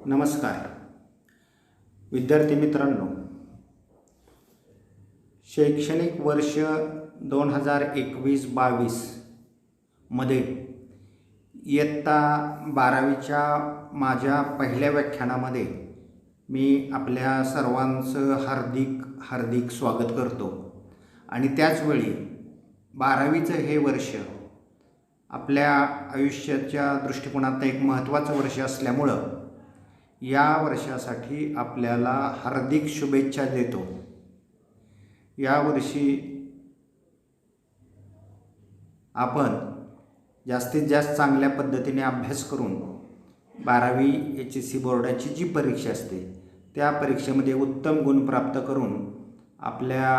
नमस्कार विद्यार्थी मित्रांनो, शैक्षणिक वर्ष 2021-22 मध्ये इयत्ता 12वीच्या माझ्या पहिल्या व्याख्यानामध्ये मी आपल्या सर्वांचं हार्दिक स्वागत करतो. आणि त्याचवेळी 12वीचं हे वर्ष आपल्या आयुष्याच्या दृष्टिकोनात एक महत्त्वाचं वर्ष असल्यामुळं या वर्षासाठी आपल्याला हार्दिक शुभेच्छा देतो. यावर्षी आपण जास्तीत जास्त चांगल्या पद्धतीने अभ्यास करून 12वी HSC बोर्डाची जी परीक्षा असते त्या परीक्षेमध्ये उत्तम गुण प्राप्त करून आपल्या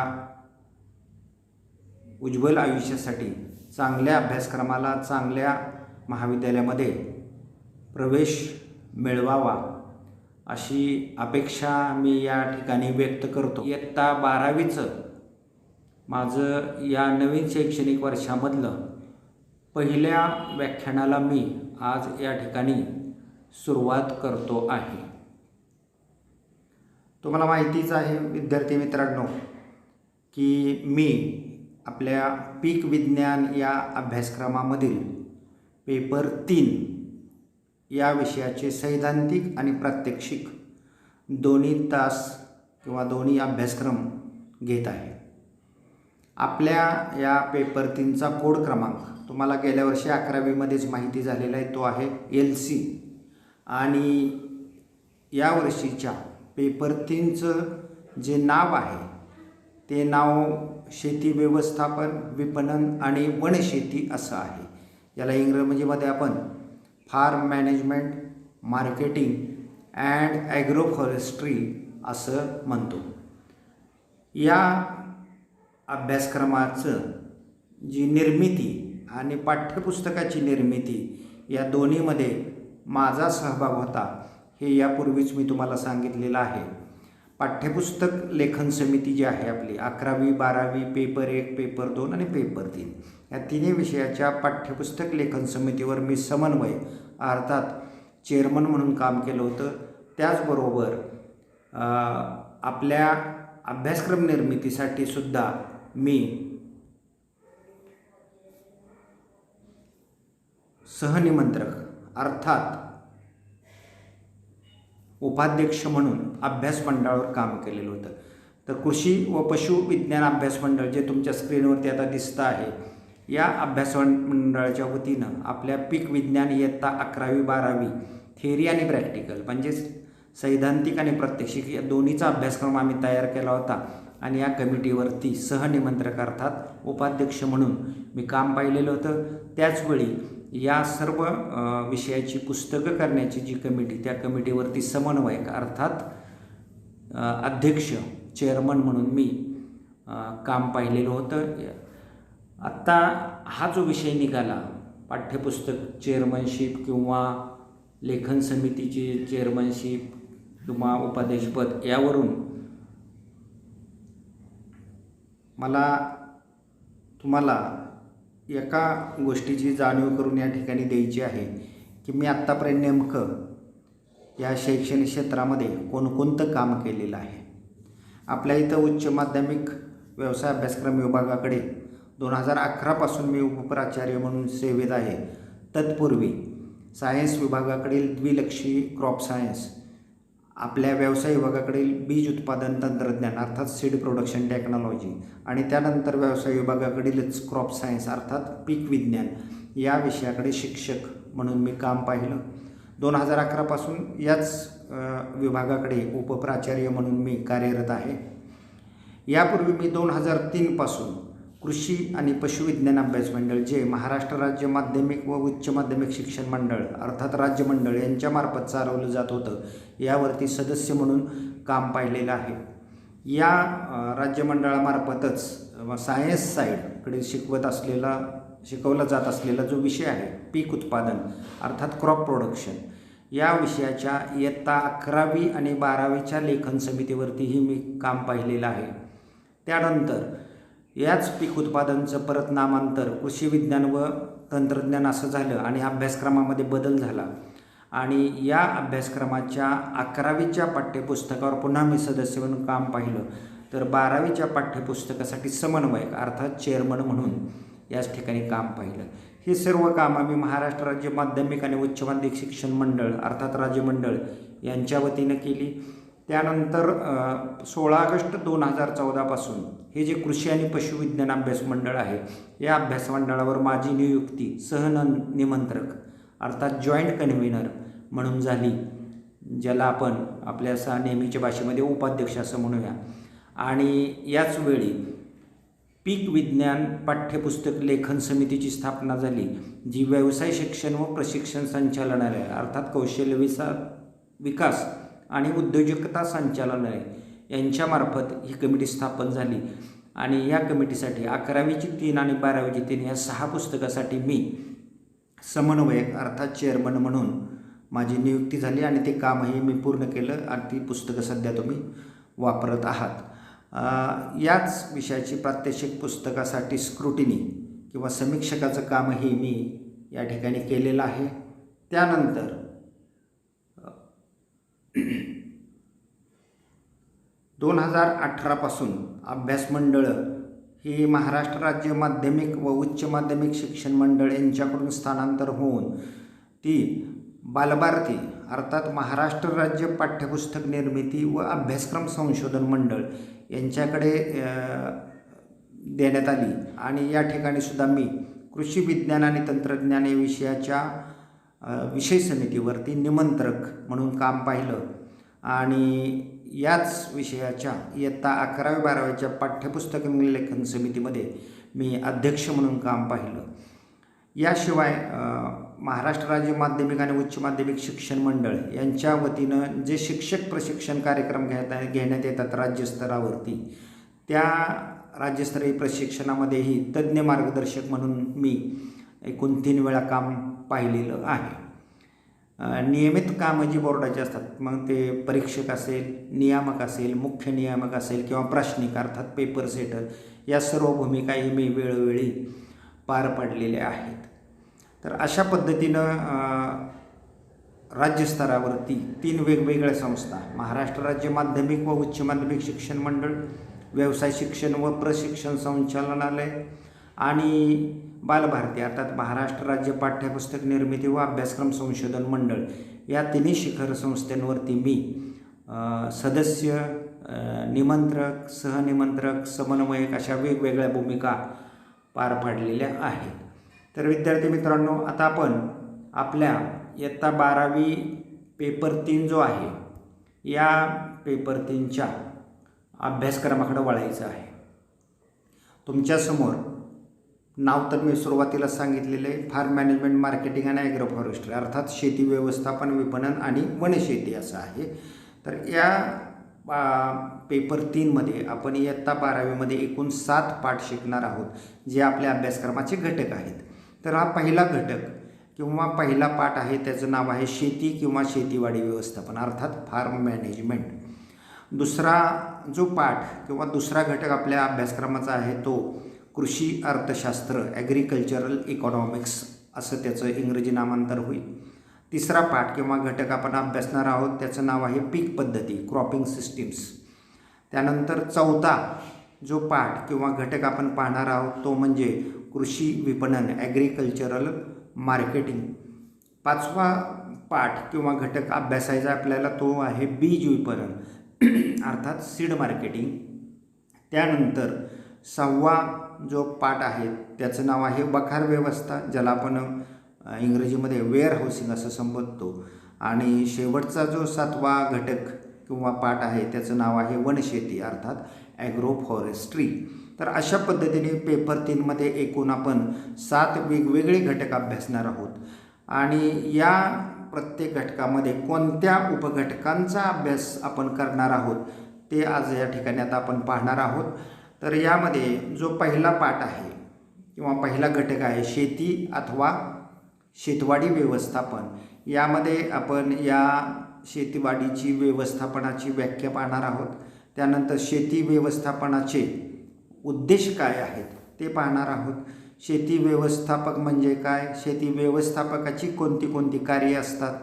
उज्ज्वल आयुष्यासाठी चांगल्या अभ्यासक्रमाला, चांगल्या महाविद्यालयामध्ये प्रवेश मिळवावा अशी अपेक्षा मी या ठिकाणी व्यक्त करतो. इयत्ता 12वीचं माझं या नवीन शैक्षणिक वर्षामधलं पहिल्या व्याख्यानाला मी आज या ठिकाणी सुरुवात करतो आहे. तुम्हाला माहितीच आहे विद्यार्थी मित्रांनो की मी आपल्या पीक विज्ञान या अभ्यासक्रमामधील पेपर 3 या विषयाचे सैद्धांतिक आणि प्रात्यक्षिक दोन्ही तास किंवा दोन्ही अभ्यासक्रम घेत आहे. आपल्या या पेपर 3चा कोड क्रमांक तुम्हाला गेल्या वर्षी 11वीमध्येच माहिती झालेला आहे, तो आहे LC. आणि या वर्षीच्या पेपर 3चं जे नाव आहे ते नाव शेती व्यवस्थापन, विपणन आणि वनशेती असं आहे. याला इंग्रजीमध्ये आपण farm management, marketing and agro forestry असं म्हणतो. या अभ्यासक्रमाचं जी निर्मिती आणि पाठ्यपुस्तकाची निर्मिती या दोन्हीमध्ये माझा सहभाग होता हे यापूर्वीच मी तुम्हाला सांगितलेलं आहे. पाठ्यपुस्तक लेखन समिती जी आहे आपली 11वी 12वी पेपर 1, पेपर 2 आणि पेपर 3 या तिन्ही विषयाच्या पाठ्यपुस्तक लेखन समितीवर मी समन्वय अर्थात चेअरमन म्हणून काम केलं होतं. त्याचबरोबर आपल्या अभ्यासक्रम निर्मितीसाठी सुद्धा मी सहनिमंत्रक अर्थात उपाध्यक्ष म्हणून अभ्यास मंडळावर काम केलेलं होतं. तर कृषी व पशु विज्ञान अभ्यास मंडळ जे तुमच्या स्क्रीनवरती आता दिसतं आहे, या अभ्यास मंडळाच्या वतीनं आपल्या पीक विज्ञान इयत्ता 11वी 12वी थेअरी आणि प्रॅक्टिकल म्हणजेच सैद्धांतिक आणि प्रात्यक्षिक या दोन्हीचा अभ्यासक्रम आम्ही तयार केला होता. आणि या कमिटीवरती सहनिमंत्रक अर्थात उपाध्यक्ष म्हणून मी काम पाहिलेलं होतं. त्याचवेळी या सर्व विषयाची पुस्तकं करण्याची जी कमिटी, त्या कमिटीवरती समन्वयक अर्थात अध्यक्ष चेअरमन म्हणून मी काम पाहिलेलं होतं. आत्ता हा जो विषय निघाला पाठ्यपुस्तक चेअरमनशिप किंवा लेखन समितीची चेअरमनशिप किंवा उपाध्यक्षपद, यावरून मला तुम्हाला एका गोष्टीची जाणीव करून या ठिकाणी द्यायची आहे की मी आत्तापर्यंत नेमकं या शैक्षणिक क्षेत्रामध्ये कोणकोणतं काम केलेलं आहे. आपल्या इथं उच्च माध्यमिक व्यवसाय अभ्यासक्रम विभागाकडे 2011 पासून मी उपप्राचार्य म्हणून सेवेत आहे. तत्पूर्वी सायन्स विभागाकडील द्विलक्षी क्रॉप सायन्स, आपल्या व्यवसाय विभागाकडील बीज उत्पादन तंत्रज्ञान अर्थात सीड प्रोडक्शन टेक्नॉलॉजी, आणि त्यानंतर व्यवसाय विभागाकडीलच क्रॉप सायन्स अर्थात पीक विज्ञान या विषयाकडे शिक्षक म्हणून मी काम पाहिलं. 2011 पासून याच विभागाकडे उपप्राचार्य म्हणून मी कार्यरत आहे. यापूर्वी मी 2003 पासून कृषी आणि पशुविज्ञान अभ्यास मंडळ जे महाराष्ट्र राज्य माध्यमिक व उच्च माध्यमिक शिक्षण मंडळ अर्थात राज्य मंडळ यांच्यामार्फत चालवलं जात होतं, यावरती सदस्य म्हणून काम पाहिलेलं आहे. या राज्य मंडळामार्फतच सायन्स साईडकडे शिकवला जात असलेला जो विषय आहे पीक उत्पादन अर्थात क्रॉप प्रोडक्शन, या विषयाच्या इयत्ता 11वी आणि 12वीच्या लेखन समितीवरतीही मी काम पाहिलेलं आहे. त्यानंतर याच पीक उत्पादनचं परत नामांतर कृषी विज्ञान व तंत्रज्ञान असं झालं आणि अभ्यासक्रमामध्ये बदल झाला. आणि या अभ्यासक्रमाच्या 11वीच्या पाठ्यपुस्तकावर पुन्हा मी सदस्य म्हणून काम पाहिलं, तर 12वीच्या पाठ्यपुस्तकासाठी समन्वयक अर्थात चेअरमन म्हणून याच ठिकाणी काम पाहिलं. ही सर्व कामं मी महाराष्ट्र राज्य माध्यमिक आणि उच्च माध्यमिक शिक्षण मंडळ अर्थात राज्य मंडळ यांच्या वतीनं केली. त्यानंतर 16 ऑगस्ट 2014 पासून हे जे कृषी आणि पशुविज्ञान अभ्यास मंडळ आहे, या अभ्यास मंडळावर माझी नियुक्ती निमंत्रक अर्थात जॉईंट कन्व्हेनर म्हणून झाली, ज्याला आपण आपल्या नेहमीच्या भाषेमध्ये उपाध्यक्ष असं म्हणूया. आणि याच वेळी पीक विज्ञान पाठ्यपुस्तक लेखन समितीची स्थापना झाली, जी व्यवसाय शिक्षण व प्रशिक्षण संचालनालय अर्थात कौशल्य विकास आणि उद्योजकता संचालनालय यांच्यामार्फत ही कमिटी स्थापन झाली. आणि या कमिटीसाठी 11वीची 3 आणि 12वीची 3 या 6 पुस्तकासाठी मी समन्वयक अर्थात चेअरमन म्हणून माझी नियुक्ती झाली आणि ते कामही मी पूर्ण केलं आणि ती पुस्तकं सध्या तुम्ही वापरत आहात. याच विषयाची प्रात्यक्षिक पुस्तकासाठी स्क्रुटिनी किंवा समीक्षकाचं कामही मी या ठिकाणी केलेलं आहे. त्यानंतर 2018 पासून अभ्यास मंडळं ही महाराष्ट्र राज्य माध्यमिक व उच्च माध्यमिक शिक्षण मंडळ यांच्याकडून स्थानांतर होऊन ती बालभारती अर्थात महाराष्ट्र राज्य पाठ्यपुस्तक निर्मिती व अभ्यासक्रम संशोधन मंडळ यांच्याकडे देण्यात आली. आणि या ठिकाणी सुद्धा मी कृषी विज्ञान आणि तंत्रज्ञान या विषयाच्या विषय समितीवरती निमंत्रक म्हणून काम पाहिलं. आणि याच विषयाच्या इयत्ता 11वी 12वीच्या पाठ्यपुस्तक लेखन समितीमध्ये मी अध्यक्ष म्हणून काम पाहिलं. याशिवाय महाराष्ट्र राज्य माध्यमिक आणि उच्च माध्यमिक शिक्षण मंडळ यांच्या वतीनं जे शिक्षक प्रशिक्षण कार्यक्रम घेण्यात येतात राज्यस्तरावरती, त्या राज्यस्तरीय प्रशिक्षणामध्येही तज्ज्ञ मार्गदर्शक म्हणून मी एकूण 3 वेळा काम पाहिलेलं आहे. नियमित कामं जी बोर्डाची असतात, मग ते परीक्षक असेल, नियामक असेल, मुख्य नियामक असेल किंवा प्राशनिक अर्थात पेपर सेटर, या सर्व भूमिकाही मी वेळोवेळी पार पाडलेल्या आहेत. तर अशा पद्धतीनं राज्यस्तरावरती 3 वेगवेगळ्या संस्था महाराष्ट्र राज्य माध्यमिक व उच्च माध्यमिक शिक्षण मंडळ, व्यवसाय शिक्षण व प्रशिक्षण संचालनालय आणि बालभारती अर्थात महाराष्ट्र राज्य पाठ्यपुस्तक निर्मिती व अभ्यासक्रम संशोधन मंडळ या 3 शिखर संस्थांवरती मी सदस्य, निमंत्रक, सहनिमंत्रक, समन्वयक अशा वेगवेगळ्या भूमिका पार पाडलेल्या आहेत. तर विद्यार्थी मित्रांनो, आता आपण आपल्या इयत्ता 12वी पेपर 3 जो आहे या पेपर 3च्या अभ्यासक्रमाकडे वळायचं आहे. तुमच्यासमोर नाव तर मी सुरुवातीला सांगितलेलं आहे, फार्म मॅनेजमेंट मार्केटिंग आणि ॲग्रो फॉरेस्ट्री अर्थात शेती व्यवस्थापन विपणन आणि वनशेती असं आहे. तर या पेपर 3मध्ये आपण इयत्ता 12वीमध्ये एकूण 7 पाठ शिकणार आहोत, जे आपल्या अभ्यासक्रमाचे घटक आहेत. तर हा पहिला घटक किंवा पहिला पाठ आहे, त्याचं नाव आहे शेती किंवा शेतीवाडी व्यवस्थापन अर्थात फार्म मॅनेजमेंट. दुसरा जो पाठ किंवा दुसरा घटक आपल्या अभ्यासक्रमाचा आहे तो कृषी अर्थशास्त्र ॲग्रिकल्चरल इकॉनॉमिक्स असं त्याचं इंग्रजी नामांतर होईल. तिसरा पाठ किंवा घटक आपण अभ्यासणार आहोत त्याचं नाव आहे पीक पद्धती क्रॉपिंग सिस्टीम्स. त्यानंतर चौथा जो पाठ किंवा घटक आपण पाहणार आहोत तो म्हणजे कृषी विपणन ॲग्रिकल्चरल मार्केटिंग. 5वा पाठ किंवा घटक अभ्यासायचा आपल्याला तो आहे बीज विपणन अर्थात सीड मार्केटिंग. त्यानंतर 6वा जो पाठ आहे त्याचं नाव आहे बखार व्यवस्था, ज्याला आपण इंग्रजीमध्ये वेअर हाऊसिंग असं संबोधतो. आणि शेवटचा जो 7वा घटक किंवा पाठ आहे त्याचं नाव आहे वनशेती अर्थात ॲग्रो फॉरेस्ट्री. तर अशा पद्धतीने पेपर 3मध्ये एकूण आपण 7 वेगवेगळे घटक अभ्यासणार आहोत. आणि या प्रत्येक घटकामध्ये कोणत्या उपघटकांचा अभ्यास आपण करणार आहोत ते आज या ठिकाणी आता आपण पाहणार आहोत. तर यामध्ये जो पहिला पाठ आहे किंवा पहिला घटक आहे शेती अथवा शेतवाडी व्यवस्थापन, यामध्ये आपण या शेतीवाडीची व्यवस्थापनाची व्याख्या पाहणार आहोत. त्यानंतर शेती व्यवस्थापनाचे उद्देश काय आहेत ते पाहणार आहोत. शेती व्यवस्थापक म्हणजे काय, शेती व्यवस्थापकाची कोणती कोणती कार्ये असतात,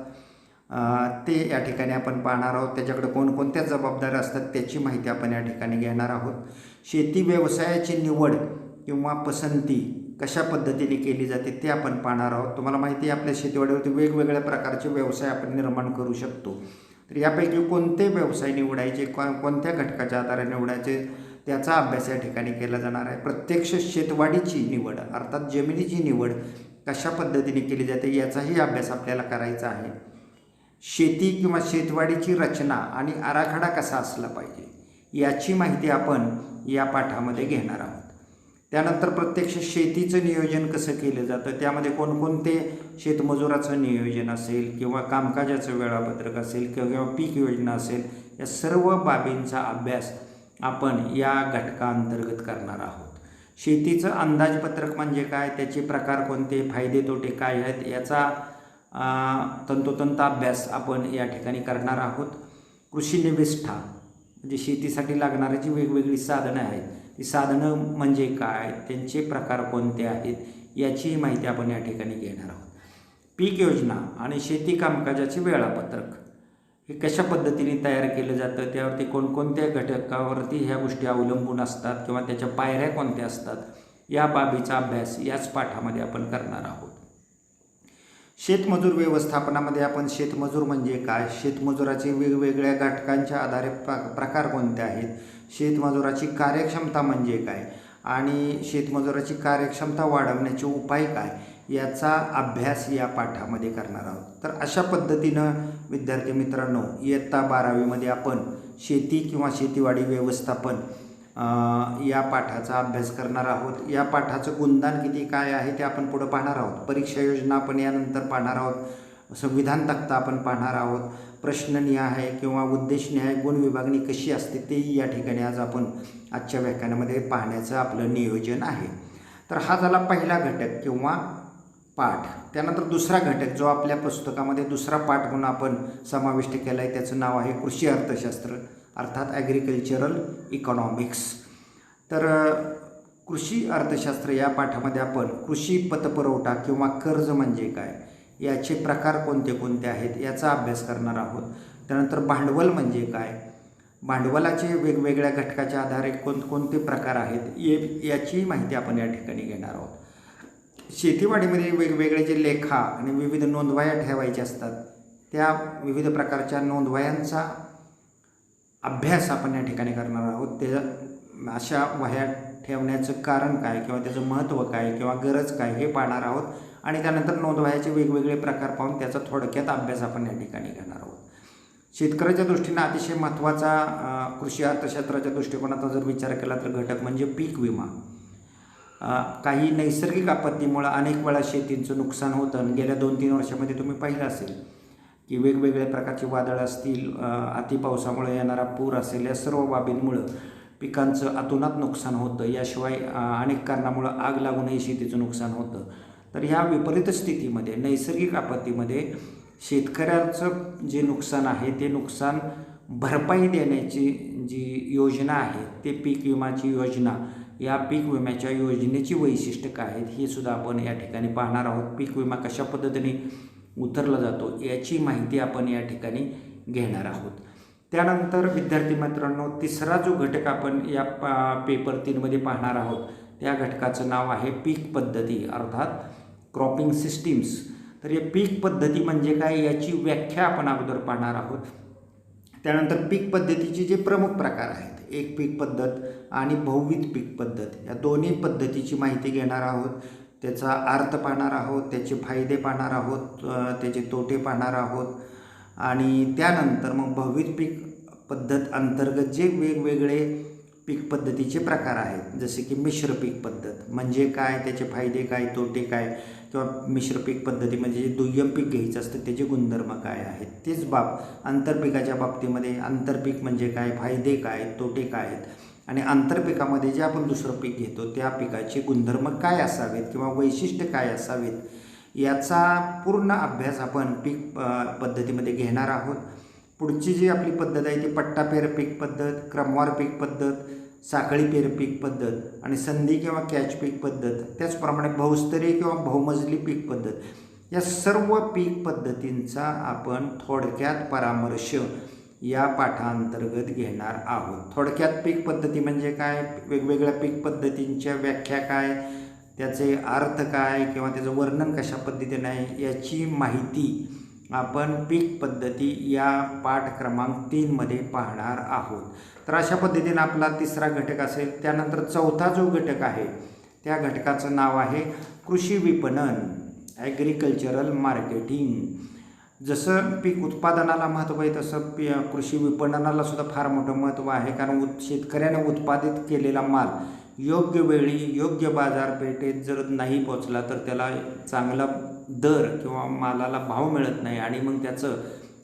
ते या ठिकाणी आपण पाहणार आहोत. त्याच्याकडे कोणकोणत्या जबाबदाऱ्या असतात त्याची माहिती आपण या ठिकाणी घेणार आहोत. शेती व्यवसायाची निवड किंवा पसंती कशा पद्धतीने केली जाते ते आपण पाहणार आहोत. तुम्हाला माहिती आहे आपल्या शेतीवाडीवरती वेगवेगळ्या प्रकारचे व्यवसाय आपण निर्माण करू शकतो. तर यापैकी कोणते व्यवसाय निवडायचे, कोणत्या घटकाच्या आधारे निवडायचे त्याचा अभ्यास या ठिकाणी केला जाणार आहे. प्रत्यक्ष शेतवाडीची निवड अर्थात जमिनीची निवड कशा पद्धतीने केली जाते याचाही अभ्यास आपल्याला करायचा आहे. शेती किंवा शेतवाडीची रचना आणि आराखडा कसा असला पाहिजे याची माहिती आपण या पाठामध्ये घेणार आहोत. त्यानंतर प्रत्यक्ष शेतीचं नियोजन कसं केलं जातं, त्यामध्ये कोणकोणते शेतमजुराचं नियोजन असेल किंवा कामकाजाचं वेळापत्रक असेल किंवा पीक योजना असेल, या सर्व बाबींचा अभ्यास आपण या घटकाअंतर्गत करणार आहोत. शेतीचं अंदाजपत्रक म्हणजे काय, त्याचे प्रकार कोणते, फायदे तोटे काय आहेत याचा तंतोतंत अभ्यास आपण या ठिकाणी करणार आहोत. कृषी निविष्ठा म्हणजे शेतीसाठी लागणारी जी वेगवेगळी साधनं आहेत ती साधनं म्हणजे काय, त्यांचे प्रकार कोणते आहेत याचीही माहिती आपण या ठिकाणी घेणार आहोत. पीक योजना आणि शेती कामकाजाचे वेळापत्रक हे कशा पद्धतीने तयार केलं जातं, त्यावरती कोणकोणत्या घटकावरती ह्या गोष्टी अवलंबून असतात किंवा त्याच्या पायऱ्या कोणत्या असतात या बाबीचा अभ्यास याच पाठामध्ये आपण करणार आहोत. शेतमजूर व्यवस्थापनामध्ये आपण शेतमजूर म्हणजे काय, शेतमजुराचे वेगवेगळ्या घटकांच्या आधारे प्रकार कोणते आहेत, शेतमजुराची कार्यक्षमता म्हणजे काय आणि शेतमजुराची कार्यक्षमता वाढवण्याचे उपाय काय याचा अभ्यास या पाठामध्ये करणार आहोत. तर अशा पद्धतीनं विद्यार्थी मित्रांनो इयत्ता 12वीमध्ये आपण शेती किंवा शेतीवाडी व्यवस्थापन या पाठाचा अभ्यास करणार आहोत. या पाठाचं गुणदान किती काय आहे ते आपण पुढं पाहणार आहोत. परीक्षा योजना आपण यानंतर पाहणार आहोत. संविधान तक्ता आपण पाहणार आहोत. प्रश्ननिहाय किंवा उद्देशनिहाय गुण विभागणी कशी असते तेही या ठिकाणी आज आपण आजच्या व्याख्यानामध्ये पाहण्याचं आपलं नियोजन आहे. तर हा झाला पहिला घटक किंवा पाठ. त्यानंतर दुसरा घटक जो आपल्या पुस्तकामध्ये दुसरा पाठ म्हणून आपण समाविष्ट केला आहे त्याचं नाव आहे कृषी अर्थशास्त्र अर्थात ॲग्रिकल्चरल इकॉनॉमिक्स. तर कृषी अर्थशास्त्र या पाठामध्ये आपण कृषी पतपुरवठा किंवा कर्ज म्हणजे काय, याचे प्रकार कोणते कोणते आहेत याचा अभ्यास करणार आहोत. त्यानंतर भांडवल म्हणजे काय, भांडवलाचे वेगवेगळ्या घटकाच्या आधारे कोणकोणते प्रकार आहेत याची माहिती आपण या ठिकाणी घेणार आहोत. शेतीवाडीमध्ये वेगवेगळे जे लेखा आणि विविध नोंदवह्या ठेवायच्या असतात त्या विविध प्रकारच्या नोंदवह्यांचा अभ्यास आपण या ठिकाणी करणार आहोत. त्या अशा वह्या ठेवण्याचं कारण काय किंवा त्याचं महत्त्व काय किंवा गरज काय हे पाहणार आहोत आणि त्यानंतर नोंदवह्याचे वेगवेगळे प्रकार पाहून त्याचा थोडक्यात अभ्यास आपण या ठिकाणी घेणार आहोत. शेतकऱ्याच्या दृष्टीनं अतिशय महत्त्वाचा कृषी अर्थशास्त्राच्या दृष्टिकोनाचा जर विचार केला तर घटक म्हणजे पीक विमा. काही नैसर्गिक आपत्तीमुळं अनेक वेळा शेतींचं नुकसान होतं आणि गेल्या 2-3 वर्षामध्ये तुम्ही पाहिलं असेल की वेगवेगळ्या प्रकारची वादळं असतील, अतिपावसामुळे येणारा पूर असेल, या सर्व बाबींमुळं पिकांचं अतोनात नुकसान होतं. याशिवाय अनेक कारणामुळं आग लागूनही शेतीचं नुकसान होतं. तर ह्या विपरीत स्थितीमध्ये नैसर्गिक आपत्तीमध्ये शेतकऱ्याचं जे नुकसान आहे ते नुकसान भरपाई देण्याची जी योजना आहे ते पीक विमाची योजना, या पीक विम्याच्या योजनेची वैशिष्ट्य काय आहेत हे सुद्धा आपण या ठिकाणी पाहणार आहोत. पीक विमा कशा पद्धतीने उतरला जातो याची माहिती आपण या ठिकाणी घेणार आहोत. त्यानंतर विद्यार्थी मित्रांनो तिसरा जो घटक आपण या पेपर 3मध्ये पाहणार आहोत त्या घटकाचं नाव आहे पीक पद्धती अर्थात क्रॉपिंग सिस्टीम्स. तर हे पीक पद्धती म्हणजे काय याची व्याख्या आपण अगोदर पाहणार आहोत. त्यानंतर पीक पद्धतीचे जे प्रमुख प्रकार आहेत, एक पीक पद्धत आणि बहुविध पीक पद्धत, या दोन्ही पद्धतीची माहिती घेणार आहोत. त्याचा अर्थ पाहणार आहोत, त्याचे फायदे पाहणार आहोत, त्याचे तोटे पाहणार आहोत आणि त्यानंतर मग बहुविध पीक पद्धत अंतर्गत जे वेगवेगळे पीक पद्धतीचे प्रकार आहेत जसे की मिश्र पीक पद्धत म्हणजे काय, त्याचे फायदे काय, तोटे काय, किंवा मिश्र पीक पद्धती म्हणजे जे दुय्यम पीक घ्यायचं असतं त्याचे गुणधर्म काय आहेत. तेच आंतरपिकाच्या बाबतीमध्ये आंतरपीक म्हणजे काय, फायदे काय, तोटे काय आहेत आणि आंतरपिकामध्ये जे आपण दुसरं पीक घेतो त्या पिकाचे गुणधर्म काय असावेत किंवा वैशिष्ट्य काय असावेत याचा पूर्ण अभ्यास आपण पीक पद्धतीमध्ये घेणार आहोत. पुढची जी आपली पद्धत आहे ती पट्टापेर पीक पद्धत, क्रमवार पीक पद्धत, साखळी पेर पीक पद्धत आणि संधी किंवा कॅच पीक पद्धत, त्याचप्रमाणे बहुस्तरीय किंवा बहुमजली पीक पद्धत, या सर्व पीक पद्धतींचा आपण थोडक्यात परामर्श या पाठांतर्गत घेणार आहोत. थोडक्यात पीक पद्धती म्हणजे काय, वेगवेगळ्या पीक पद्धतींच्या व्याख्या काय, त्याचे अर्थ काय किंवा त्याचं वर्णन कशा पद्धतीने आहे याची माहिती आपण पीक पद्धती या पाठ क्रमांक 3मध्ये पाहणार आहोत. तर अशा पद्धतीने आपला तिसरा घटक असेल. त्यानंतर चौथा जो घटक आहे त्या घटकाचं नाव आहे कृषी विपणन, ॲग्रिकल्चरल मार्केटिंग. जसं पीक उत्पादनाला महत्त्व आहे तसं कृषी विपणनाला सुद्धा फार मोठं महत्त्व आहे. कारण शेतकऱ्याने उत्पादित केलेला माल योग्य वेळी योग्य बाजारपेठेत जर नाही पोचला तर त्याला चांगला दर किंवा मालाला भाव मिळत नाही आणि मग त्याचं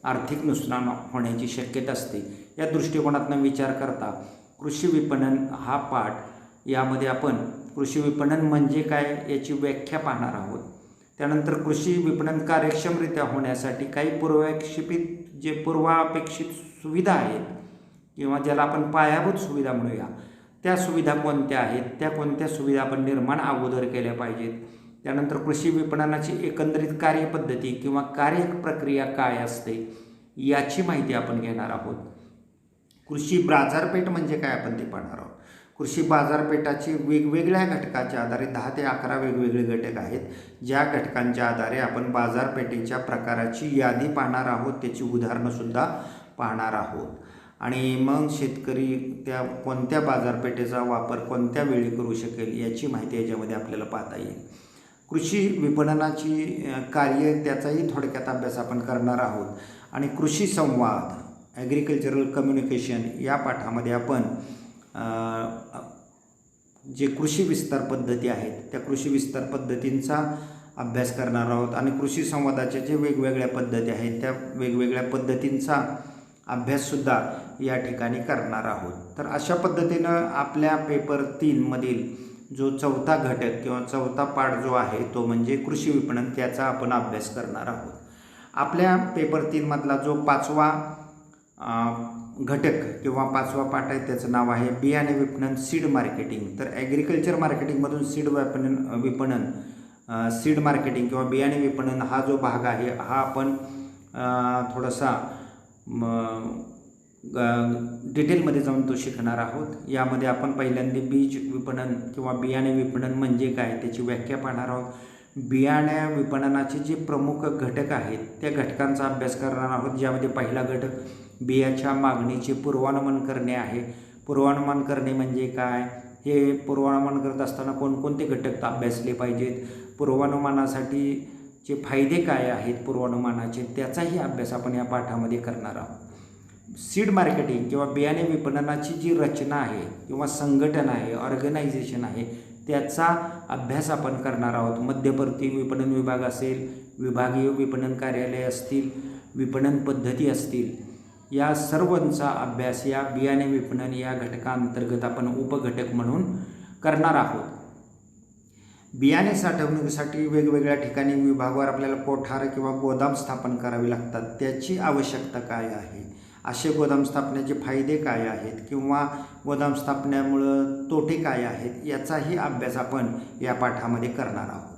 आर्थिक नुकसान होण्याची शक्यता असते. या दृष्टिकोनातून विचार करता कृषी विपणन हा पाठ, यामध्ये आपण कृषी विपणन म्हणजे काय याची व्याख्या पाहणार आहोत. त्यानंतर कृषी विपणन कार्यक्षमरित्या होण्यासाठी काही पूर्वापेक्षित सुविधा आहेत किंवा ज्याला आपण पायाभूत सुविधा म्हणूया, त्या सुविधा कोणत्या आहेत, त्या कोणत्या सुविधा आपण निर्माण अगोदर केल्या पाहिजेत. त्यानंतर कृषी विपणनाची एकंदरीत कार्यपद्धती किंवा कार्यप्रक्रिया काय असते याची माहिती आपण घेणार आहोत. कृषी बाजारपेठ म्हणजे काय आपण ते पाहणार आहोत. कृषी बाजारपेठाची वेगवेगळ्या घटकाच्या आधारे 10 ते 11 वेगवेगळे घटक आहेत. ज्या घटकांच्या आधारे आपण बाजारपेठेच्या प्रकाराची यादी पाहणार आहोत, त्याची उदाहरणंसुद्धा पाहणार आहोत. आणि मग शेतकरी त्या कोणत्या बाजारपेठेचा वापर कोणत्या वेळी करू शकेल याची माहिती याच्यामध्ये आपल्याला पाहता येईल. कृषी विपणनाची कार्य त्याचाही थोडक्यात अभ्यास आपण करणार आहोत. आणि कृषी संवाद, ॲग्रिकल्चरल कम्युनिकेशन या पाठामध्ये आपण जे कृषी विस्तार पद्धती आहेत त्या कृषी विस्तार पद्धतींचा अभ्यास करणार आहोत. आणि कृषी संवादाच्या जे वेगवेगळ्या पद्धती आहेत त्या वेगवेगळ्या पद्धतींचा अभ्याससुद्धा या ठिकाणी करणार आहोत. तर अशा पद्धतीनं आपल्या पेपर 3मधील जो चौथा घटक किंवा चौथा पाठ जो आहे तो म्हणजे कृषी विपणन, त्याचा आपण अभ्यास करणार आहोत. आपल्या पेपर 3मधला जो 5वा घटक किंवा 5वा पाठ आहे त्याचं नाव आहे बियाणे विपणन, सीड मार्केटिंग. तर ॲग्रिकल्चर मार्केटिंगमधून विपणन सीड मार्केटिंग किंवा बियाणे विपणन हा जो भाग आहे हा आपण थोडासा डिटेलमध्ये जाऊन तो शिकणार आहोत. यामध्ये आपण पहिल्यांदा बीज विपणन किंवा बियाणे विपणन म्हणजे काय त्याची व्याख्या पाहणार आहोत. बियाणे विपणनाचे जे प्रमुख घटक आहेत त्या घटकांचा अभ्यास करणार आहोत. ज्यामध्ये पहिला घटक बियाच्या मागणीचे पूर्वानुमान करणे आहे. पूर्वानुमान करणे म्हणजे काय, हे पूर्वानुमान करत असताना कोणकोणते घटक अभ्यासले पाहिजेत, पूर्वानुमानासाठीचे फायदे काय आहेत पूर्वानुमानाचे, त्याचाही अभ्यास आपण या पाठामध्ये करणार आहोत. सीड मार्केटिंग किंवा बियाणे विपणनाची जी रचना आहे किंवा संघटना आहे, ऑर्गनायझेशन आहे, त्याचा अभ्यास आपण करणार आहोत. मध्यवर्ती विपणन विभाग असेल, विभागीय विपणन कार्यालय असतील, विपणन पद्धती असतील, या सर्वांचा अभ्यास या बियाणे विपणन या घटकांतर्गत आपण उपघटक म्हणून करणार आहोत. बियाणे साठवणुकीसाठी वेगवेगळ्या ठिकाणी विभागावर आपल्याला कोठार किंवा गोदाम स्थापन करावे लागतात. त्याची आवश्यकता काय आहे, असे गोदाम स्थापनेचे फायदे काय आहेत किंवा गोदाम स्थापनेमुळं तोटे काय आहेत याचाही अभ्यास आपण या पाठामध्ये करणार आहोत.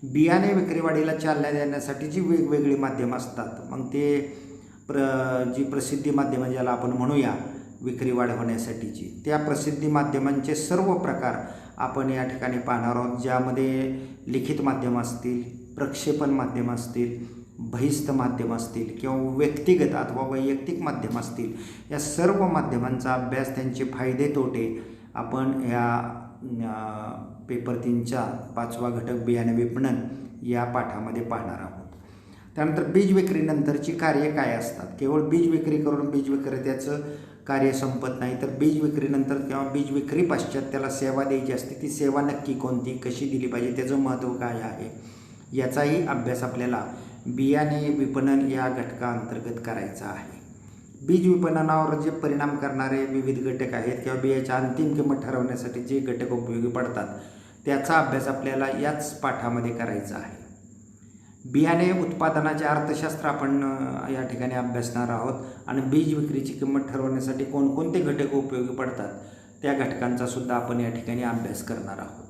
बियाणे विक्रीवाढीला चालना देण्यासाठी जी वेगवेगळी माध्यमं असतात, मग ते जी प्रसिद्धी माध्यमं ज्याला आपण म्हणूया विक्रीवाढ होण्यासाठीची, त्या प्रसिद्धी माध्यमांचे सर्व प्रकार आपण या ठिकाणी पाहणार आहोत. ज्यामध्ये लिखित माध्यमं असतील, प्रक्षेपण माध्यमं असतील, बहिस्थ माध्यम असतील किंवा व्यक्तिगत अथवा वैयक्तिक माध्यम असतील, या सर्व माध्यमांचा अभ्यास, त्यांचे फायदे तोटे आपण ह्या पेपर 3च्या 5वा घटक बियाणे विपणन या पाठामध्ये पाहणार आहोत. त्यानंतर बीज विक्रीनंतरची कार्य काय असतात. केवळ बीज विक्री करून बीज विक्रेत्याचं कार्य संपत नाही, तर बीज विक्रीनंतर किंवा बीज विक्री पश्चात त्याला सेवा द्यायची असते. ती सेवा नक्की कोणती, कशी दिली पाहिजे, त्याचं महत्त्व काय आहे याचाही अभ्यास आपल्याला बियाणे विपणन या घटकाअंतर्गत करायचा आहे. बीज विपणनावर जे परिणाम करणारे विविध घटक आहेत किंवा बियाच्या अंतिम किंमत ठरवण्यासाठी जे घटक उपयोगी पडतात त्याचा अभ्यास आपल्याला याच पाठामध्ये करायचा आहे. बियाणे उत्पादनाचे अर्थशास्त्र आपण या ठिकाणी अभ्यासणार आहोत. आणि बीज विक्रीची किंमत ठरवण्यासाठी कोणकोणते घटक उपयोगी पडतात त्या घटकांचा सुद्धा आपण या ठिकाणी अभ्यास करणार आहोत.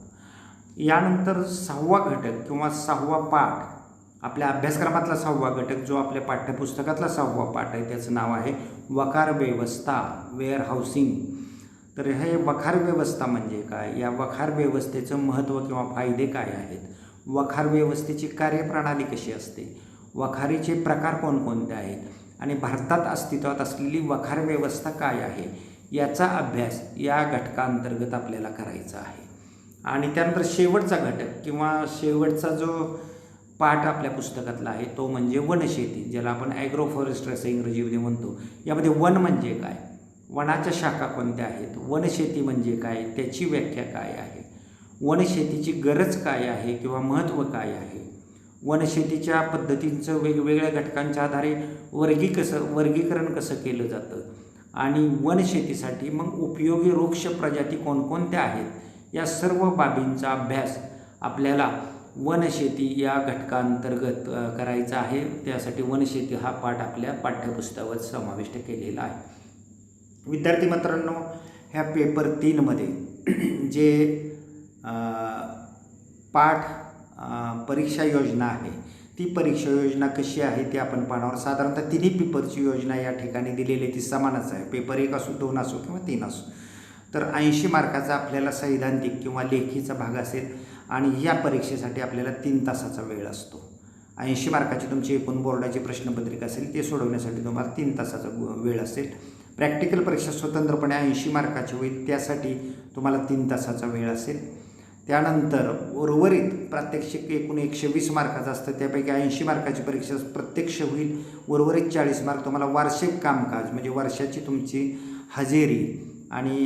यानंतर 6वा घटक किंवा 6वा पाठ आपल्या अभ्यासक्रमातला 6वा घटक जो आपल्या पाठ्यपुस्तकातला 6वा पाठ आहे त्याचं नाव आहे वखार व्यवस्था, वेअर हाऊसिंग. तर हे वखार व्यवस्था म्हणजे काय, या वखार व्यवस्थेचं महत्त्व किंवा फायदे काय आहेत, वखार व्यवस्थेची कार्यप्रणाली कशी असते, वखारीचे प्रकार कोणकोणते आहेत आणि भारतात अस्तित्वात असलेली वखार व्यवस्था काय आहे, याचा अभ्यास या घटकांतर्गत आपल्याला करायचा आहे. आणि त्यानंतर शेवटचा घटक किंवा शेवटचा जो पाठ आपल्या पुस्तकातला आहे तो म्हणजे वनशेती, ज्याला आपण ॲग्रो फॉरेस्ट्री असं इंग्रजीमध्ये म्हणतो. यामध्ये वन म्हणजे काय, वनाच्या शाखा कोणत्या आहेत, वनशेती म्हणजे काय, त्याची व्याख्या काय आहे, वनशेतीची गरज काय आहे किंवा महत्त्व काय आहे, वनशेतीच्या पद्धतींचं वेगवेगळ्या घटकांच्या आधारे वर्गीकरण कसं केलं जातं आणि वनशेतीसाठी मग उपयोगी वृक्ष प्रजाती कोणकोणत्या आहेत, या सर्व बाबींचा अभ्यास आपल्याला वनशेती या घटकांतर्गत करायचा आहे. त्यासाठी वनशेती हा पाठ आपल्या पाठ्यपुस्तकावर समाविष्ट केलेला आहे. विद्यार्थी मित्रांनो, ह्या पेपर 3मध्ये जे पाठ परीक्षा योजना आहे ती परीक्षा योजना कशी आहे ते आपण पाहणार. साधारणतः तिन्ही पेपरची योजना या ठिकाणी दिलेली ती समानच आहे. पेपर 1 असो, 2 असो किंवा 3 असो. तर 80 मार्काचा आपल्याला सैद्धांतिक किंवा लेखीचा भाग असेल आणि या परीक्षेसाठी आपल्याला 3 तासाचा वेळ असतो. 80 मार्काची तुमची एकूण बोर्डाची प्रश्नपत्रिका असेल ते सोडवण्यासाठी तुम्हाला 3 तासाचा वेळ असेल. प्रॅक्टिकल परीक्षा स्वतंत्रपणे 80 मार्काची होईल, त्यासाठी तुम्हाला 3 तासाचा वेळ असेल. त्यानंतर उर्वरित प्रात्यक्षिक एकूण 120 मार्काचं असतं, त्यापैकी 80 मार्काची परीक्षा प्रत्यक्ष होईल. उर्वरित 40 मार्क तुम्हाला वार्षिक कामकाज म्हणजे वर्षाची तुमची हजेरी आणि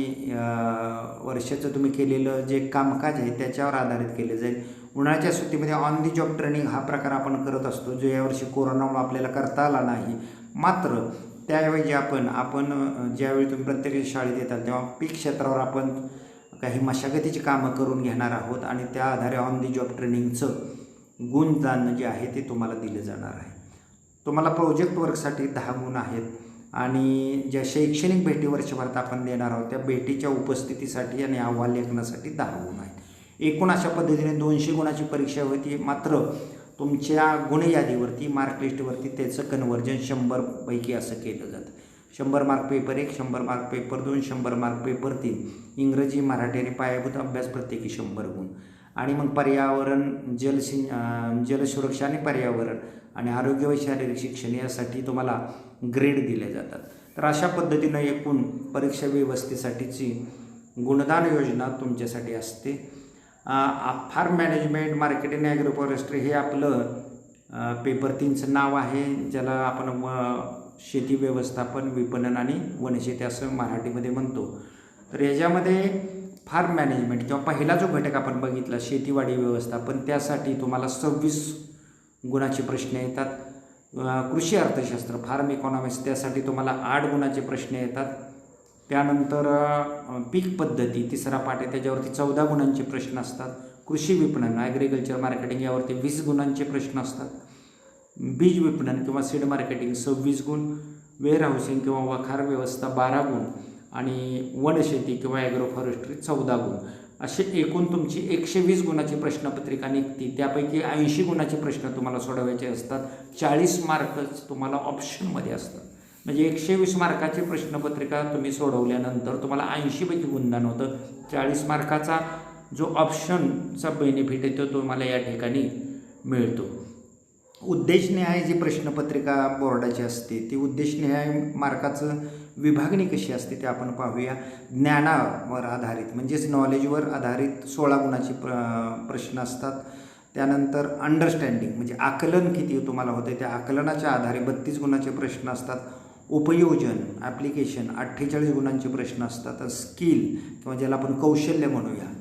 वर्षाचं तुम्ही केलेलं जे कामकाज आहे त्याच्यावर आधारित केले जाईल. उन्हाळ्याच्या सुट्टीमध्ये ऑन दी जॉब ट्रेनिंग हा प्रकार आपण करत असतो, जो यावर्षी कोरोनामुळे आपल्याला करता आला नाही. मात्र त्याऐवजी आपण ज्यावेळी तुम्ही प्रत्यक्ष शाळेत येतात तेव्हा पीक क्षेत्रावर आपण काही मशागतीची कामं करून घेणार आहोत आणि त्या आधारे ऑन दी जॉब ट्रेनिंगचं गुणदान जे आहे ते तुम्हाला दिलं जाणार आहे. तुम्हाला प्रोजेक्ट वर्कसाठी 10 गुण आहेत आणि ज्या शैक्षणिक भेटी वर्षभरात आपण देणार आहोत त्या भेटीच्या उपस्थितीसाठी आणि अहवाल लेखनासाठी 10 गुण आहेत. एकूण अशा पद्धतीने 200 गुणाची परीक्षा होती. मात्र तुमच्या गुणयादीवरती मार्कलिस्टवरती त्याचं कन्व्हर्जन 100 पैकी असं केलं जातं. 100 mark paper 1, 100 mark paper 2, 100 mark paper 3, इंग्रजी, मराठी आणि पायाभूत अभ्यास प्रत्येकी 100 गुण. आणि मग पर्यावरण, जलसुरक्षा आणि पर्यावरण आणि आरोग्य व शारीरिक शिक्षण यासाठी तुम्हाला ग्रेड दिले जातात. तर अशा पद्धतीनं एकूण परीक्षा व्यवस्थेसाठीची गुणदान योजना तुमच्यासाठी असते. Farm management, marketing, agro forestry हे आपलं पेपर 3चं नाव आहे, ज्याला आपण शेती व्यवस्थापन, विपणन आणि वनशेती असं मराठीमध्ये म्हणतो. तर याच्यामध्ये फार्म मॅनेजमेंट किंवा पहिला जो घटक आपण बघितला शेतीवाडी व्यवस्थापन, त्यासाठी तुम्हाला 26 गुणाचे प्रश्न येतात. कृषी अर्थशास्त्र, फार्म इकॉनॉमिक्स, त्यासाठी तुम्हाला 8 गुणाचे प्रश्न येतात. त्यानंतर पीक पद्धती, तिसरा पाठ आहे, त्याच्यावरती 14 गुणांचे प्रश्न असतात. कृषी विपणन, ॲग्रिकल्चर मार्केटिंग, यावरती 20 गुणांचे प्रश्न असतात. बीज विपणन किंवा सीड मार्केटिंग 26 गुण, वेअर हाऊसिंग किंवा वखार व्यवस्था 12 गुण आणि वनशेती किंवा ॲग्रो फॉरेस्ट्री 14 गुण. असे एकूण तुमची 120 गुणाची प्रश्नपत्रिका निघते. त्यापैकी 80 गुणाचे प्रश्न तुम्हाला सोडवायचे असतात. 40 मार्कच तुम्हाला ऑप्शनमध्ये असतात. म्हणजे 120 मार्काची प्रश्नपत्रिका तुम्ही सोडवल्यानंतर तुम्हाला 80 पैकी गुणदान होतं. 40 मार्काचा जो ऑप्शनचा बेनिफिट आहे तो तुम्हाला या ठिकाणी मिळतो. उद्देशनिहाय जी प्रश्नपत्रिका बोर्डाची असते ती उद्देशनिहाय मार्काचं विभागणी कशी असते ते आपण पाहूया. ज्ञानावर आधारित म्हणजेच नॉलेजवर आधारित 16 गुणाचे प्रश्न असतात. त्यानंतर अंडरस्टँडिंग म्हणजे आकलन किती तुम्हाला होते त्या आकलनाच्या आधारे 32 गुणाचे प्रश्न असतात. उपयोजन, ॲप्लिकेशन 48 गुणांचे प्रश्न असतात. स्किल किंवा ज्याला आपण कौशल्य म्हणूया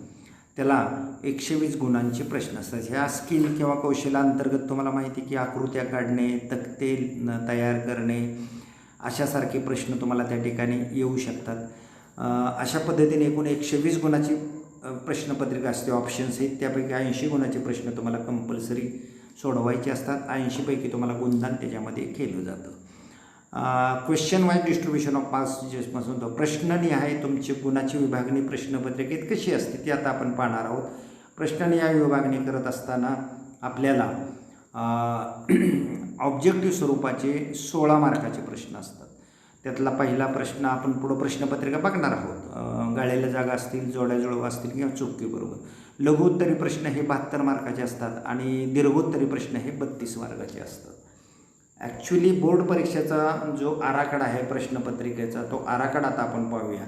त्याला 120 गुणांचे प्रश्न असतात. ह्या स्किल किंवा कौशल्याअंतर्गत तुम्हाला माहिती की आकृत्या काढणे, तक्ते तयार करणे अशासारखे प्रश्न तुम्हाला त्या ठिकाणी येऊ शकतात. अशा पद्धतीने एकूण 120 गुणाची प्रश्नपत्रिका असते. ऑप्शन्स आहेत त्यापैकी 80 गुणाचे प्रश्न तुम्हाला कंपल्सरी सोडवायचे असतात. 80 पैकी तुम्हाला गुणदान त्याच्यामध्ये केलं जातं. Question wise distribution of marks जेपासून तो प्रश्ननिहाय तुमची गुणाची विभागणी प्रश्नपत्रिकेत कशी असते ती आता आपण पाहणार आहोत. प्रश्ननिहाय विभागणी करत असताना आपल्याला ऑब्जेक्टिव्ह स्वरूपाचे 16 मार्काचे प्रश्न असतात. त्यातला पहिला प्रश्न आपण पुढं प्रश्नपत्रिका बघणार आहोत. गाळलेल्या जागा असतील, जोड्या जुळवा असतील किंवा चुकी बरोबर. लघुउत्तरी प्रश्न हे 72 मार्काचे असतात आणि दीर्घोत्तरी प्रश्न हे 32 मार्काचे असतात. ॲक्च्युली बोर्ड परीक्षेचा जो आराखडा आहे प्रश्नपत्रिकेचा, तो आराखडा आता आपण पाहूया.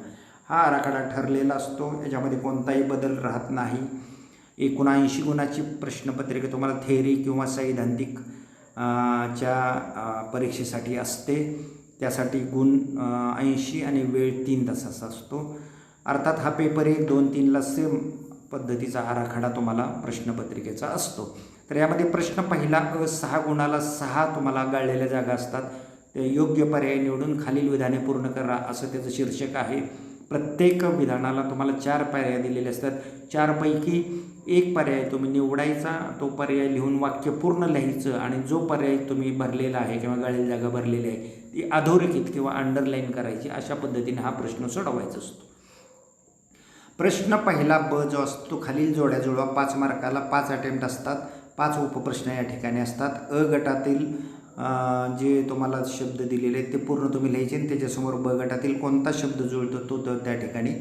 हा आराखडा ठरलेला असतो, याच्यामध्ये कोणताही बदल राहत नाही. 79 गुणाची प्रश्नपत्रिका तुम्हाला थेअरी किंवा सैद्धांतिक च्या परीक्षेसाठी असते. त्यासाठी गुण 80 आणि वेळ 3 तासाचा असतो. अर्थात हा पेपर 1, 2, 3ला सेम पद्धतीचा आराखडा तुम्हाला प्रश्नपत्रिकेचा असतो. तर यामध्ये प्रश्न पहिला 6 गुणाला 6 तुम्हाला गाळलेल्या जागा असतात. ते योग्य पर्याय निवडून खालील विधाने पूर्ण करा असं त्याचं शीर्षक आहे. प्रत्येक विधानाला तुम्हाला 4 पर्याय दिलेले असतात. 4 पैकी एक पर्याय तुम्ही निवडायचा, तो पर्याय लिहून वाक्य पूर्ण लिहायचं आणि जो पर्याय तुम्ही भरलेला आहे किंवा गाळलेली जागा भरलेली आहे ती अधोरेखित किंवा अंडरलाईन करायची. अशा पद्धतीने हा प्रश्न सोडवायचा असतो. प्रश्न पहिला ब जो असतो तो खालील जोड्या जुळवा 5 मार्काला 5 अटेम्प्ट असतात. 5 उपप्रश्न या ठिकाणी असतात. अ गटातील जे तुम्हाला शब्द दिलेले आहेत ते पूर्ण तुम्ही लिहायचे आणि त्याच्यासमोर ब गटातील कोणता शब्द जुळतो तो त्या ठिकाणी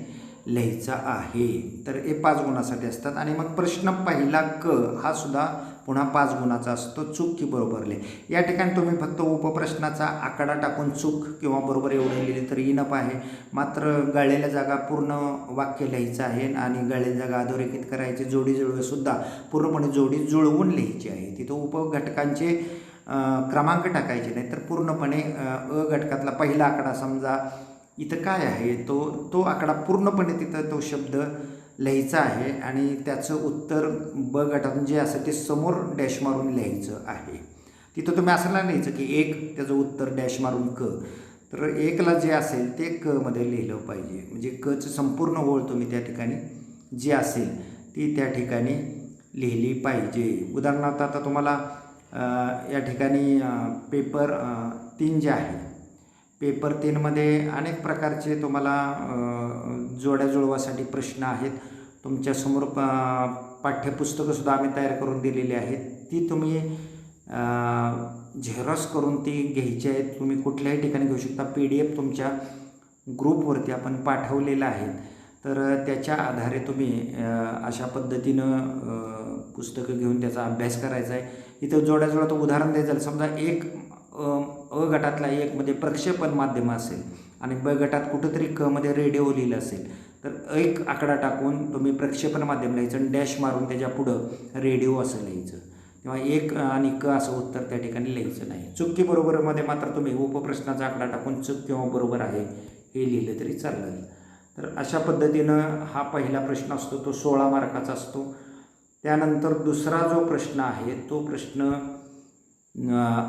लिहायचा आहे. तर हे 5 गुणासाठी असतात. आणि मग प्रश्न पहिला क हा सुद्धा पुन्हा 5 गुणाचा असतो. चूक की बरोबर लिहा. या ठिकाणी तुम्ही फक्त उपप्रश्नाचा आकडा टाकून चूक किंवा बरोबर एवढं लिहिले तरी इनफ आहे. मात्र गाळलेल्या जागा पूर्ण वाक्य लिहायचं आहे आणि गाळलेल्या जागा अधोरेखित करायची. जोडी जुळवेसुद्धा पूर्णपणे जोडी जुळवून लिहायची आहे. तिथं उपघटकांचे क्रमांक टाकायचे नाही, तर पूर्णपणे अ घटकातला पहिला आकडा समजा इथं काय आहे तो आकडा पूर्णपणे तिथं तो शब्द लिहायचा आहे आणि त्याचं उत्तर ब गटातून जे असेल ते समोर डॅश मारून लिहायचं आहे. तिथं तुम्ही असं नाही लिहायचं की 1 त्याचं उत्तर डॅश मारून क. तर 1ला जे असेल ते क मध्ये लिहिलं पाहिजे. म्हणजे कचं संपूर्ण ओळ तुम्ही त्या ठिकाणी जी असेल ती त्या ठिकाणी लिहिली पाहिजे. उदाहरणार्थ आता तुम्हाला या ठिकाणी पेपर 3 जे आहे, पेपर 3मध्ये अनेक प्रकारचे तुम्हाला जोड्या जुळवासाठी प्रश्न आहेत. तुमच्यासमोर पाठ्यपुस्तकंसुद्धा आम्ही तयार करून दिलेली आहेत. ती तुम्ही झेरॉक्स करून ती घ्यायची आहेत. तुम्ही कुठल्याही ठिकाणी घेऊ शकता. PDF तुमच्या ग्रुपवरती आपण पाठवलेला आहे. तर त्याच्या आधारे तुम्ही अशा पद्धतीनं पुस्तकं घेऊन त्याचा अभ्यास करायचा आहे. इथं जोड्या जुळवाचं उदाहरण द्यायचं झालं, समजा अ गटातला 1 मध्ये प्रक्षेपण माध्यम असेल आणि ब गटात कुठंतरी क मध्ये रेडिओ लिहिलं असेल, तर 1 आकडा टाकून तुम्ही प्रक्षेपण माध्यम लिहायचं आणि डॅश मारून त्याच्या पुढं रेडिओ असं लिहायचं किंवा 1 आणि क असं उत्तर त्या ठिकाणी लिहायचं नाही. चुकी बरोबरमध्ये मात्र तुम्ही उपप्रश्नाचा आकडा टाकून चूक किंवा बरोबर आहे हे लिहिलं तरी चालेल. तर अशा पद्धतीनं हा पहिला प्रश्न असतो तो 16 मार्काचा असतो. त्यानंतर दुसरा जो प्रश्न आहे तो प्रश्न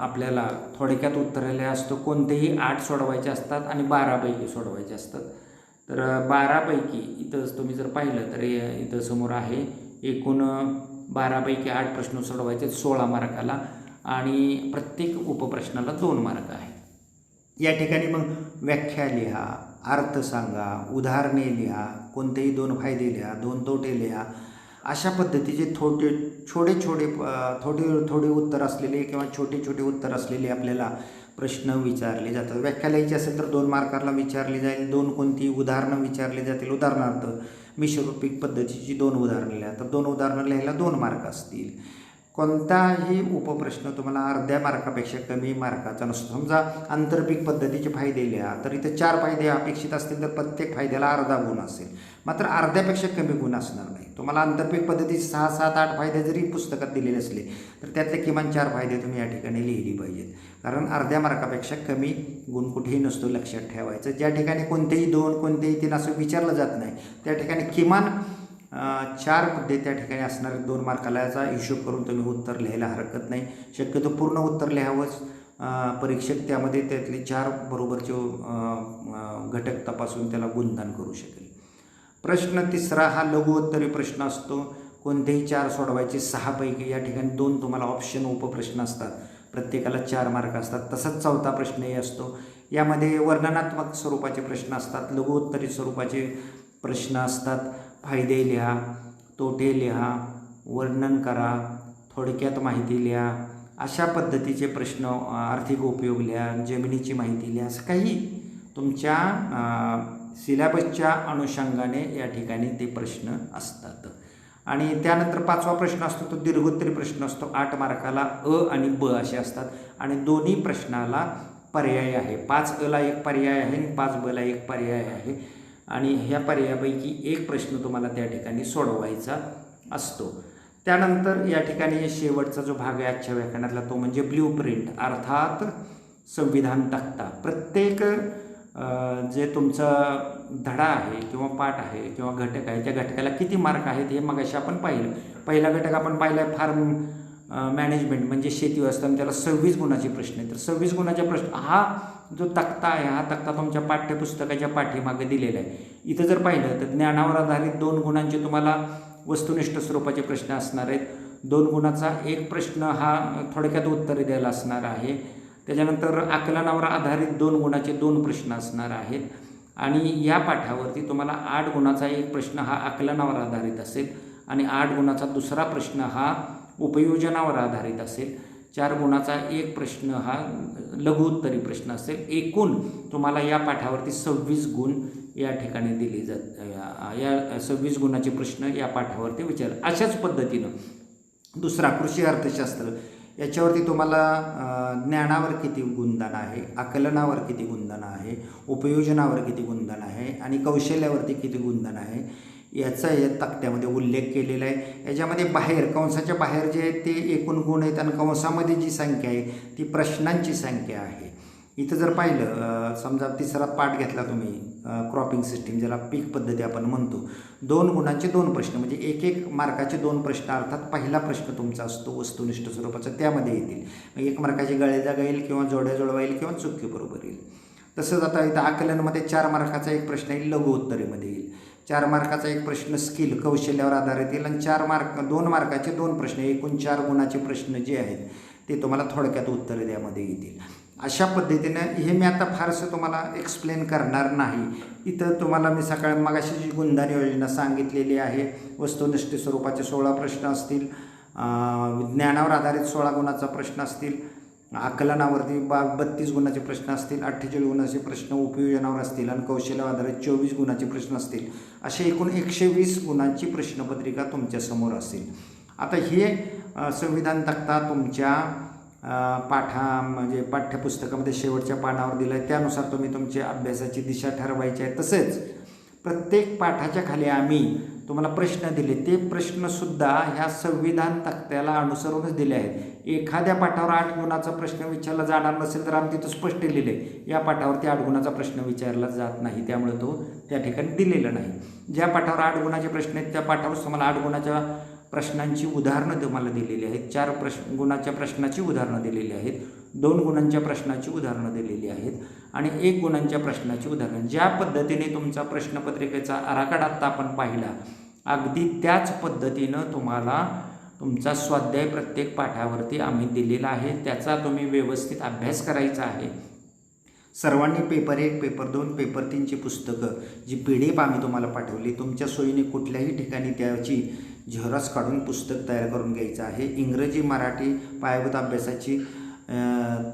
आपल्याला थोडक्यात उत्तराले असतो. कोणतेही 8 सोडवायचे असतात आणि 12 पैकी सोडवायचे असतात. तर 12 पैकी इथं तुम्ही जर पाहिलं तर इथं समोर आहे एकूण 12 पैकी 8 प्रश्न सोडवायचे 16 मार्काला आणि प्रत्येक उपप्रश्नाला 2 मार्क आहे. या ठिकाणी मग व्याख्या लिहा, अर्थ सांगा, उदाहरणे लिहा, कोणतेही 2 फायदे लिहा, 2 तोटे लिहा. अशा पद्धतीचे थोडे उत्तर असलेले किंवा छोटे उत्तर असलेले आपल्याला प्रश्न विचारले जातात. व्याख्या लिहायची असेल तर 2 मार्काला विचारली जाईल. 2 कोणती उदाहरणं विचारली जातील. उदाहरणार्थ मिश्ररूपिक पद्धतीची 2 उदाहरणं लिहा, तर 2 उदाहरणं लिहायला 2 मार्क असतील. कोणताही उपप्रश्न तुम्हाला अर्ध्या मार्कापेक्षा कमी मार्काचा नसतो. समजा आंतरपीक पद्धतीचे फायदे लिहा, तर इथे 4 फायदे अपेक्षित असतील तर प्रत्येक फायद्याला अर्धा गुण असेल. मात्र अर्ध्यापेक्षा कमी गुण असणार नाही. तुम्हाला आंतरपीक पद्धतीचे 6, 7, 8 फायदे जरी पुस्तकात दिलेले असले तर त्यातले किमान 4 फायदे तुम्ही या ठिकाणी लिहिली पाहिजेत. कारण अर्ध्या मार्कापेक्षा कमी गुण कुठेही नसतो, लक्षात ठेवायचं. ज्या ठिकाणी कोणतेही 2 कोणतेही 3 असं विचारलं जात नाही त्या ठिकाणी किमान 4 मुद्दे त्या ठिकाणी असणारे 2 मार्काला याचा हिशोब करून तुम्ही उत्तर लिहायला हरकत नाही. शक्यतो पूर्ण उत्तर लिहावंच. परीक्षक त्यामध्ये त्यातले 4 बरोबरचे घटक तपासून त्याला गुणदान करू शकेल. प्रश्न तिसरा हा लघुउत्तरी प्रश्न असतो. कोणतेही 4 सोडवायचे 6 पैकी. या ठिकाणी 2 तुम्हाला ऑप्शन उपप्रश्न असतात, प्रत्येकाला 4 मार्क असतात. तसंच चौथा प्रश्नही असतो. यामध्ये वर्णनात्मक स्वरूपाचे प्रश्न असतात, लघुउत्तरी स्वरूपाचे प्रश्न असतात. फायदे लिहा, तोटे लिहा, वर्णन करा, थोडक्यात माहिती लिहा, अशा पद्धतीचे प्रश्न, आर्थिक उपयोग लिहा, जमिनीची माहिती लिहा, असं काही तुमच्या सिलेबसच्या अनुषंगाने या ठिकाणी ते प्रश्न असतात. आणि त्यानंतर 5वा प्रश्न असतो तो दीर्घोत्तरी प्रश्न असतो. 8 मार्काला अ आणि ब असे असतात आणि दोन्ही प्रश्नाला पर्याय आहे. 5 अला एक पर्याय आहे आणि 5 बला एक पर्याय आहे आणि ह्या पर्यायापैकी एक प्रश्न तुम्हाला त्या ठिकाणी सोडवायचा असतो. त्यानंतर या ठिकाणी शेवटचा जो भाग आहे आजच्या व्याख्यानातला तो म्हणजे ब्ल्यूप्रिंट अर्थात संविधान तक्ता. प्रत्येक जे तुमचा धडा आहे किंवा पाठ आहे किंवा घटक आहे त्या घटकाला किती मार्क आहेत हे मगाशी आपण पाहिलं. पहिला घटक आपण पाहिला आहे फार्म मॅनेजमेंट म्हणजे शेती व्यवस्था, त्याला 26 गुणाचे प्रश्न आहेत. तर 26 गुणाचे प्रश्न हा जो तक्ता आहे हा तक्ता तुमच्या पाठ्यपुस्तकाच्या पाठीमागे दिलेला आहे. इथं जर पाहिलं तर ज्ञानावर आधारित 2 गुणांचे तुम्हाला वस्तुनिष्ठ स्वरूपाचे प्रश्न असणार आहेत. 2 गुणाचा एक प्रश्न हा थोडक्यात उत्तर द्यायला असणार आहे. त्याच्यानंतर आकलनावर आधारित 2 गुणाचे 2 प्रश्न असणार आहेत आणि या पाठावरती तुम्हाला 8 गुणाचा एक प्रश्न हा आकलनावर आधारित असेल आणि 8 गुणाचा दुसरा प्रश्न हा उपयोजनावर आधारित असेल. 4 गुणाचा एक प्रश्न हा लघुउत्तरी प्रश्न असेल. एकूण तुम्हाला या पाठावरती 26 गुण या ठिकाणी दिले या 26 गुणाचे प्रश्न या पाठावरती विचार. अशाच पद्धतीनं दुसरा कृषी अर्थशास्त्र याच्यावरती तुम्हाला ज्ञानावर किती गुणदान आहे, आकलनावर किती गुणदान आहे, उपयोजनावर किती गुणदान आहे आणि कौशल्यावरती किती गुणदान आहे याचा या तक्त्यामध्ये उल्लेख केलेला आहे. याच्यामध्ये बाहेर कंसाच्या बाहेर जे आहेत ते एकूण गुण आहेत आणि कंसामध्ये जी संख्या आहे ती प्रश्नांची संख्या आहे. इथं जर पाहिलं समजा तिसरा पाठ घेतला तुम्ही क्रॉपिंग सिस्टीम ज्याला पीक पद्धती आपण म्हणतो, 2 गुणांचे 2 प्रश्न म्हणजे 1 मार्काचे 2 प्रश्न अर्थात पहिला प्रश्न तुमचा असतो वस्तुनिष्ठ स्वरूपाचा त्यामध्ये येतील. 1 मार्काची गळेजागा येईल किंवा जोड्या जुळवा येईल किंवा चुकी बरोबर येईल. तसंच आता इथं आकलनमध्ये 4 मार्काचा एक प्रश्न येईल लघुउत्तरीमध्ये येईल. 4 मार्काचा एक प्रश्न स्किल कौशल्यावर आधारित येईल आणि 2 मार्काचे 2 प्रश्न एकूण 4 गुणाचे प्रश्न जे आहेत ते तुम्हाला थोडक्यात उत्तर द्यामध्ये येतील. अशा पद्धतीनं हे मी आता फारसं तुम्हाला एक्सप्लेन करणार नाही. इथं तुम्हाला मी मगाशी जी गुणदान योजना सांगितलेली आहे वस्तुनिष्ठ स्वरूपाचे 16 प्रश्न असतील, ज्ञानावर आधारित 16 गुणाचा प्रश्न असतील, आकलनावरती 32 गुणाचे प्रश्न असतील, 48 गुणाचे प्रश्न उपयोजनावर असतील आणि कौशल्यावर आधारित 24 गुणाचे प्रश्न असतील. असे एकूण 120 गुणांची प्रश्नपत्रिका तुमच्यासमोर असेल. आता हे संविधान तक्ता तुमच्या म्हणजे पाठ्यपुस्तकामध्ये शेवटच्या पानावर दिलं आहे. त्यानुसार तुम्ही तुमच्या अभ्यासाची दिशा ठरवायची आहे. तसेच प्रत्येक पाठाच्या खाली आम्ही तुम्हाला प्रश्न दिले ते प्रश्नसुद्धा ह्या संविधान तक्त्याला अनुसरूनच दिले आहेत. एखाद्या पाठावर 8 गुणाचा प्रश्न विचारला जाणार नसेल तर आम्ही तिथं स्पष्ट लिहिले या पाठावरती 8 गुणाचा प्रश्न विचारला जात नाही, त्यामुळे तो त्या ठिकाणी दिलेला नाही. ज्या पाठावर 8 गुणाचे प्रश्न आहेत त्या पाठावर तुम्हाला 8 गुणाच्या प्रश्नांची उदाहरणं तुम्हाला दिलेली आहेत. 4 गुणाच्या प्रश्नाची उदाहरणं दिलेली आहेत, 2 गुणांच्या प्रश्नाची उदाहरणं दिलेली आहेत आणि 1 गुणांच्या प्रश्नाची उदाहरणं. ज्या पद्धतीने तुमचा प्रश्नपत्रिकेचा आराखडा आत्ता आपण पाहिला अगदी त्याच पद्धतीनं तुम्हाला तुमचा स्वाध्याय प्रत्येक पाठावरती आम्ही दिलेला आहे. त्याचा तुम्ही व्यवस्थित अभ्यास करायचा आहे. सर्वांनी पेपर 1, पेपर 2, पेपर 3ची पुस्तकं जी PDF आम्ही तुम्हाला पाठवली तुमच्या सोयीने कुठल्याही ठिकाणी त्याची झेरॉक्स काढून पुस्तक तयार करून घ्यायचं आहे. इंग्रजी मराठी पायाभूत अभ्यासाची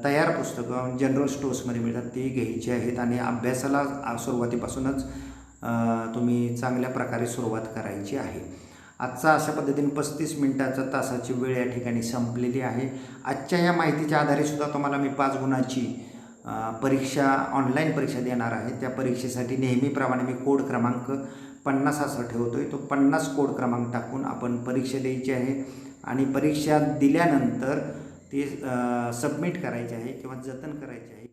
तयार पुस्तकं जनरल स्टोर्समध्ये मिळतात ती घ्यायची आहेत आणि अभ्यासाला सुरुवातीपासूनच तुम्ही चांगल्या प्रकारे सुरुवात करायची आहे. आजचा अशा पद्धतीने 35 मिनिटाचा तासाची वेळ या ठिकाणी संपलेली आहे. आजच्या या माहितीच्या आधारे सुद्धा तुम्हाला मी 5 गुणाची परीक्षा ऑनलाईन परीक्षा देणार आहे. त्या परीक्षेसाठी नेहमीप्रमाणे मी कोड क्रमांक 50 असा ठेवतो आहे. तो 50 कोड क्रमांक टाकून आपण परीक्षा द्यायची आहे आणि परीक्षा दिल्यानंतर ते सबमिट करायचे आहे किंवा जतन करायचे आहे.